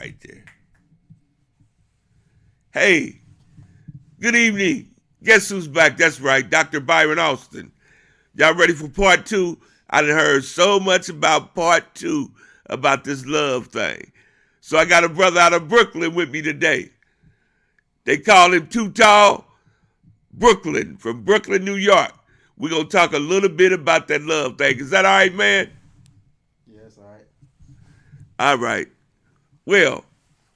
right there. Hey, good evening. Guess who's back? That's right, Dr. Byron Austin. Y'all ready for part two? I done heard so much about part two about this love thing. So I got a brother out of Brooklyn with me today. They call him Too Tall Brooklyn, from Brooklyn, New York. We're going to talk a little bit about that love thing. Is that all right, man? Yes, all right. All right. Well,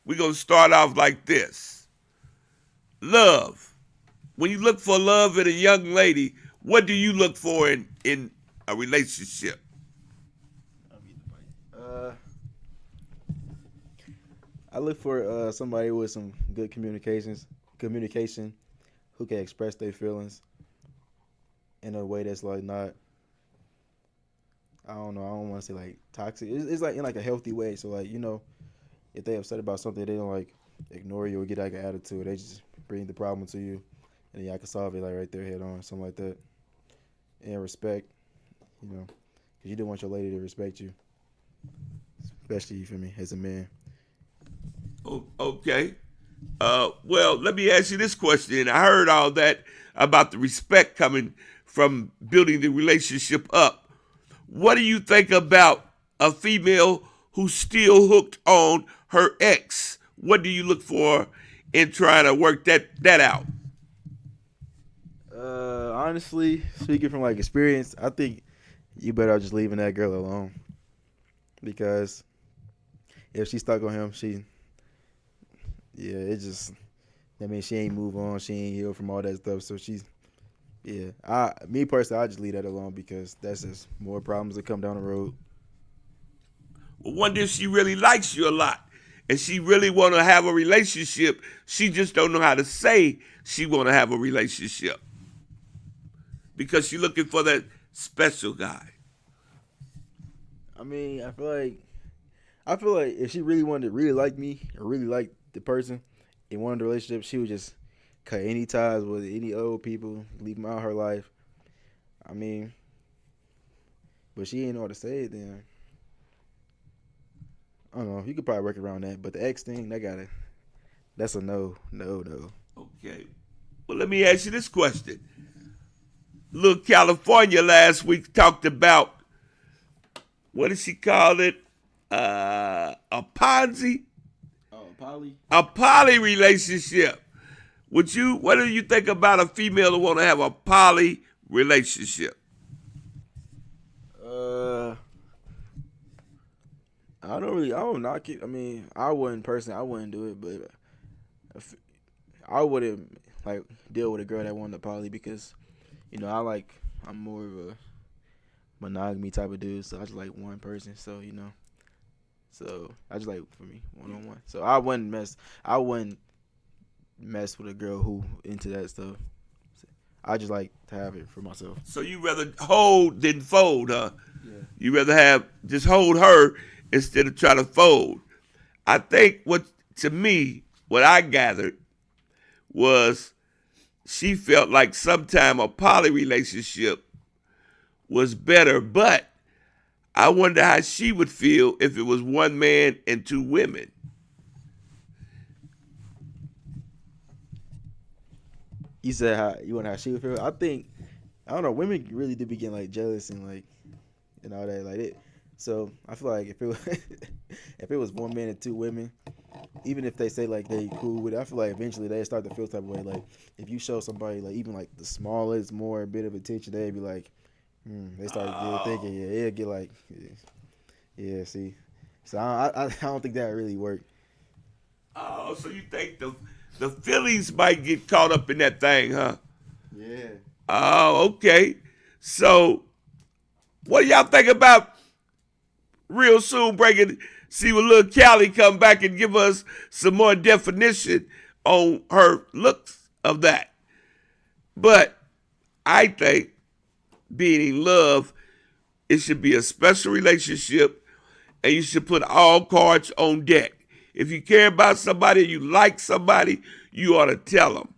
we're going to start off like this. Love. When you look for love in a young lady, what do you look for in a relationship? I'll get the bite. I look for somebody with some good communication, who can express their feelings in a way that's like not. I don't know. I don't want to say like toxic. It's like in like a healthy way. So like if they upset about something, they don't like ignore you or get like an attitude. They just bring the problem to you, and then I can solve it like right there head on, something like that. And respect, because you do want your lady to respect you, especially you feel me as a man. Okay. Well, let me ask you this question. I heard all that about the respect coming from building the relationship up. What do you think about a female who's still hooked on her ex? What do you look for in trying to work that out? Honestly, speaking from like experience, I think you better just leaving that girl alone because if she's stuck on him, yeah, it just I mean she ain't move on, she ain't healed from all that stuff, so yeah. Me personally, I just leave that alone because that's just more problems that come down the road. Well, wonder if she really likes you a lot and she really want to have a relationship. She just don't know how to say she want to have a relationship because she looking for that special guy. I mean, I feel like if she really wanted to really like me or really like the person and wanted a relationship, she would just cut any ties with any old people, leave them out of her life. I mean, but she ain't know how to say it. Then I don't know. You could probably work around that, but the ex thing, that's a no, no, no. Okay. Well, let me ask you this question. Little California last week talked about, what did she call it? A Ponzi? Oh, Polly. A poly relationship. What do you think about a female that want to have a poly relationship? Uh, I don't knock it. I mean, I wouldn't do it, but if, I wouldn't like deal with a girl that wanted a poly because, I'm more of a monogamy type of dude, so I just like one person. So I just like for me one on one. So I wouldn't mess with a girl who into that stuff. I just like to have it for myself. So you rather hold than fold, huh? Yeah. You rather just hold her instead of try to fold. I think what I gathered was she felt like sometime a poly relationship was better, but I wonder how she would feel if it was one man and two women. You said how you want how she would feel. I don't know. Women really do be getting like jealous and like and all that like it. So I feel like if it was, if it was one man and two women, even if they say like they cool with it, I feel like eventually they start to feel type of way. Like if you show somebody like even like the smallest more bit of attention, they'd be like, they start thinking, yeah, it'll get like, yeah, see. So I don't think that really worked. Oh, so you think the feelings might get caught up in that thing, huh? Yeah. Oh, okay. So what do y'all think about real soon see what little Callie come back and give us some more definition on her looks of that. But I think being in love, it should be a special relationship and you should put all cards on deck. If you care about somebody, you like somebody, you ought to tell them.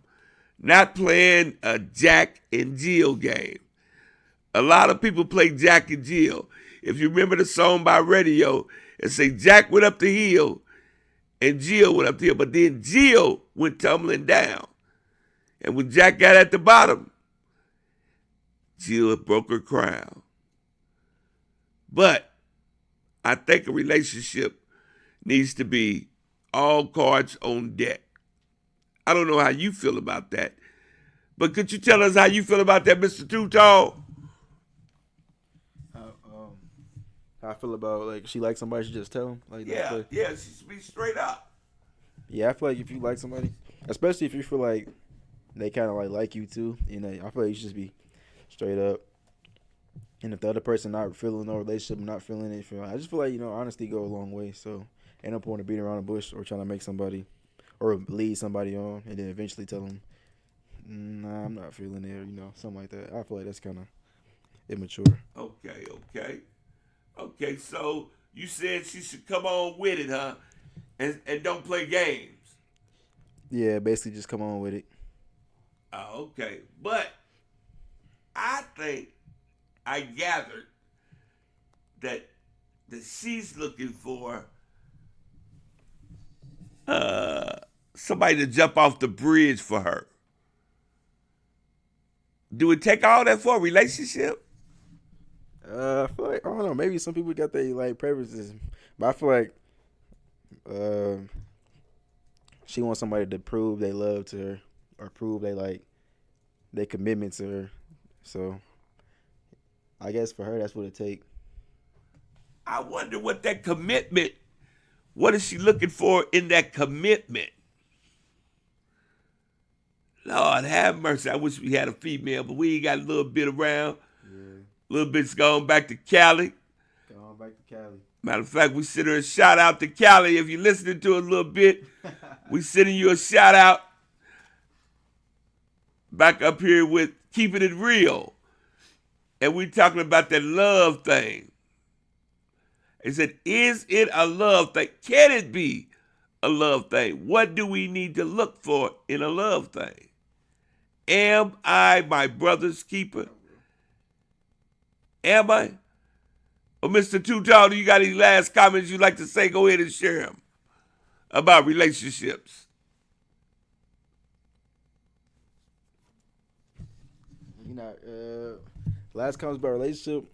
Not playing a Jack and Jill game. A lot of people play Jack and Jill. If you remember the song by Radio, it say Jack went up the hill and Jill went up the hill. But then Jill went tumbling down. And when Jack got at the bottom, Jill broke her crown. But I think a relationship needs to be all cards on deck. I don't know how you feel about that. But could you tell us how you feel about that, Mr. Too Tall? How I feel about, like, she likes somebody, she just tell them. Like, Yeah, she should be straight up. Yeah, I feel like if you like somebody, especially if you feel like they kind of like you too, you know, I feel like you should just be straight up. And if the other person not feeling no relationship, not feeling it, I just feel like, you know, honesty go a long way. So ain't no point to beat around the bush or trying to make somebody or lead somebody on and then eventually tell them, nah, I'm not feeling it, or, you know, something like that. I feel like that's kind of immature. Okay, so you said she should come on with it, huh? And don't play games. Yeah, basically just come on with it. Oh, okay. But I think I gathered that she's looking for somebody to jump off the bridge for her. Do it take all that for a relationship? I feel like, I don't know, maybe some people got their like preferences, but I feel like she wants somebody to prove they love to her or prove they like their commitment to her. So I guess for her that's what it take. I wonder what that commitment, what is she looking for in that commitment? Lord have mercy. I wish we had a female, but we ain't got a little bit around. A little bit's gone back to Cali. Matter of fact, we send her a shout out to Cali. If you're listening to it a little bit, we sending you a shout out. Back up here with Keeping It Real. And we talking about that love thing. He said, is it a love thing? Can it be a love thing? What do we need to look for in a love thing? Am I my brother's keeper? Am I? Well, Mr. Too Tall, do you got any last comments you'd like to say? Go ahead and share them about relationships. You know, last comments about relationship.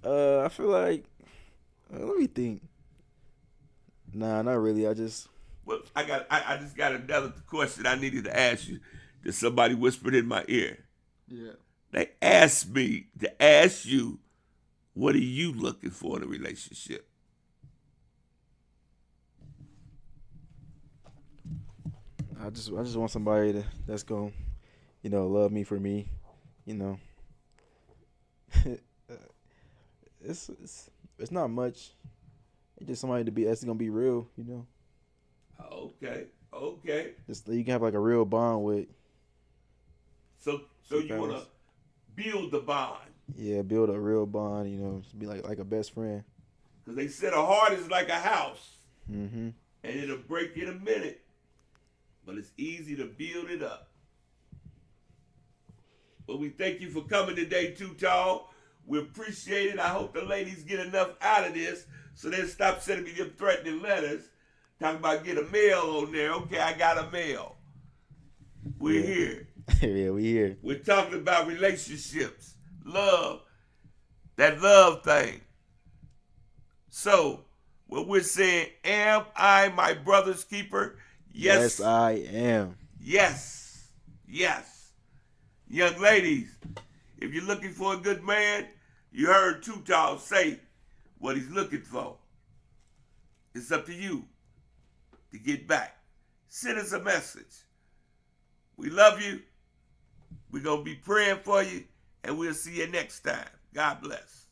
I feel like, let me think. Nah, not really. I just got another question I needed to ask you that somebody whispered in my ear. Yeah. They asked me to ask you, what are you looking for in a relationship? I just want somebody that's gonna, you know, love me for me, you know. it's not much. It's just somebody that's gonna be real, you know. Okay. Just you can have like a real bond with. So you wanna build the bond. Yeah, build a real bond, you know, just be like a best friend. Because they said a heart is like a house. Mm-hmm. And it'll break in a minute. But it's easy to build it up. But we thank you for coming today, Too Tall. We appreciate it. I hope the ladies get enough out of this so they'll stop sending me them threatening letters. Talking about get a mail on there. Okay, I got a mail. We're here. Yeah, we here. We're talking about relationships, love, that love thing. So, what we're saying, am I my brother's keeper? Yes, I am. Yes. Young ladies, if you're looking for a good man, you heard Too Tall say what he's looking for. It's up to you to get back. Send us a message. We love you. We're going to be praying for you, and we'll see you next time. God bless.